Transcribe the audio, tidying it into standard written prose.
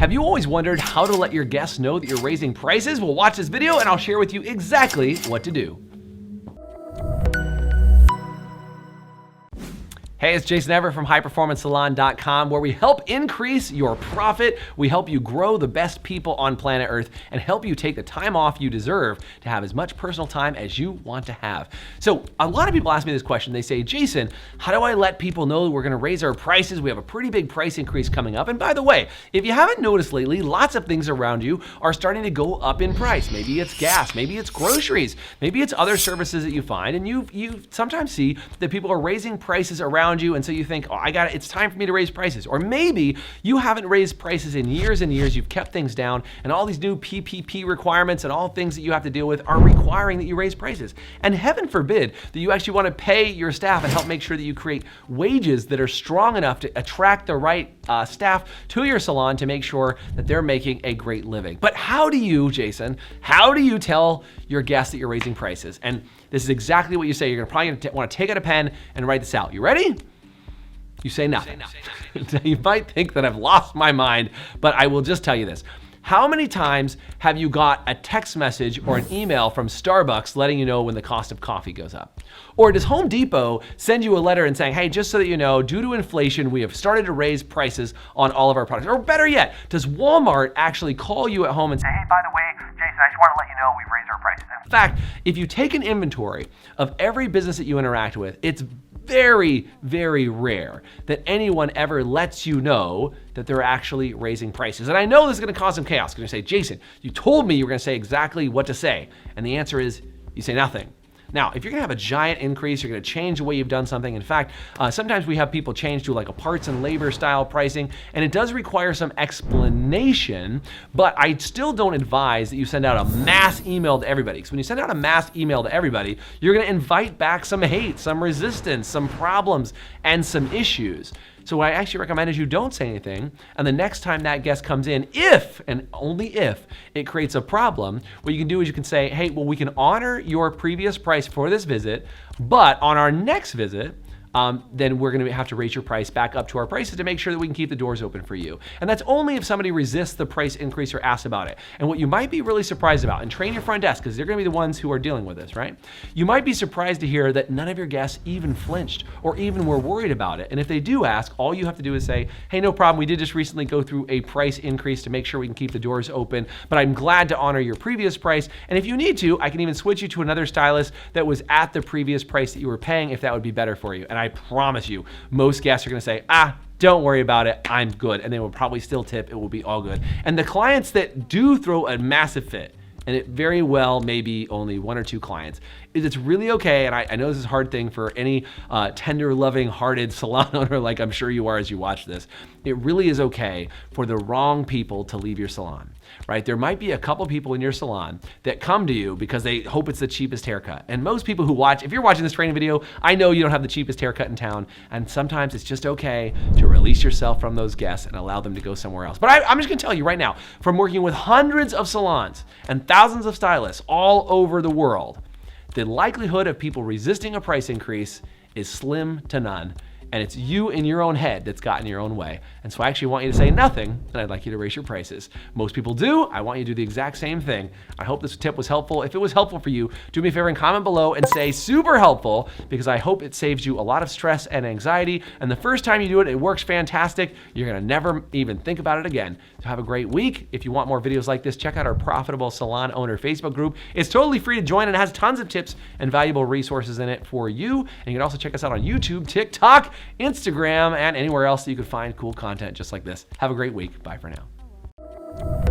Have you always wondered how to let your guests know that you're raising prices? Well, watch this video and I'll share with you exactly what to do. Hey, it's Jason Everett from highperformancesalon.com, where we help increase your profit. We help you grow the best people on planet Earth and help you take the time off you deserve to have as much personal time as you want to have. So a lot of people ask me this question. They say, Jason, how do I let people know that we're gonna raise our prices? We have a pretty big price increase coming up. And by the way, if you haven't noticed lately, lots of things around you are starting to go up in price. Maybe it's gas, maybe it's groceries, maybe it's other services that you find. And you sometimes see that people are raising prices around you, and so you think, oh, it's time for me to raise prices. Or maybe you haven't raised prices in years and years, you've kept things down, and all these new PPP requirements and all things that you have to deal with are requiring that you raise prices. And heaven forbid that you actually want to pay your staff and help make sure that you create wages that are strong enough to attract the right staff to your salon to make sure that they're making a great living. But how do you, Jason, how do you tell your guests that you're raising prices? And this is exactly what you say. You're probably gonna want to take out a pen and write this out. You ready? You say nothing. You might think that I've lost my mind, but I will just tell you this. How many times have you got a text message or an email from Starbucks letting you know when the cost of coffee goes up? Or does Home Depot send you a letter and saying, hey, just so that you know, due to inflation, we have started to raise prices on all of our products? Or better yet, does Walmart actually call you at home and say, hey, by the way, Jason, I just want to let you know we've raised our prices? In fact, if you take an inventory of every business that you interact with, it's very, very rare that anyone ever lets you know that they're actually raising prices. And I know this is gonna cause some chaos. You're gonna say, Jason, you told me you were gonna say exactly what to say. And the answer is, you say nothing. Now, if you're gonna have a giant increase, you're gonna change the way you've done something. In fact, sometimes we have people change to like a parts and labor style pricing, and it does require some explanation, but I still don't advise that you send out a mass email to everybody. Because when you send out a mass email to everybody, you're gonna invite back some hate, some resistance, some problems, and some issues. So what I actually recommend is you don't say anything, and the next time that guest comes in, if and only if it creates a problem, what you can do is you can say, hey, well, we can honor your previous price for this visit, but on our next visit, then we're gonna have to raise your price back up to our prices to make sure that we can keep the doors open for you. And that's only if somebody resists the price increase or asks about it. And what you might be really surprised about, and train your front desk, because they're gonna be the ones who are dealing with this, right? You might be surprised to hear that none of your guests even flinched or even were worried about it. And if they do ask, all you have to do is say, hey, no problem, we did just recently go through a price increase to make sure we can keep the doors open, but I'm glad to honor your previous price. And if you need to, I can even switch you to another stylist that was at the previous price that you were paying if that would be better for you. And I promise you, most guests are gonna say, don't worry about it, I'm good. And they will probably still tip, it will be all good. And the clients that do throw a massive fit, and it very well may be only one or two clients, it's really okay, and I know this is a hard thing for any tender, loving hearted salon owner like I'm sure you are as you watch this. It really is okay for the wrong people to leave your salon, right? There might be a couple people in your salon that come to you because they hope it's the cheapest haircut. And most people who watch, if you're watching this training video, I know you don't have the cheapest haircut in town, and sometimes it's just okay to release yourself from those guests and allow them to go somewhere else. But I'm just gonna tell you right now, from working with hundreds of salons and thousands of stylists all over the world, the likelihood of people resisting a price increase is slim to none. And it's you in your own head that's gotten in your own way. And so I actually want you to say nothing, and I'd like you to raise your prices. Most people do. I want you to do the exact same thing. I hope this tip was helpful. If it was helpful for you, do me a favor and comment below and say super helpful, because I hope it saves you a lot of stress and anxiety. And the first time you do it, it works fantastic. You're gonna never even think about it again. So have a great week. If you want more videos like this, check out our Profitable Salon Owner Facebook group. It's totally free to join and it has tons of tips and valuable resources in it for you. And you can also check us out on YouTube, TikTok, Instagram, and anywhere else that you could find cool content just like this. Have a great week. Bye for now.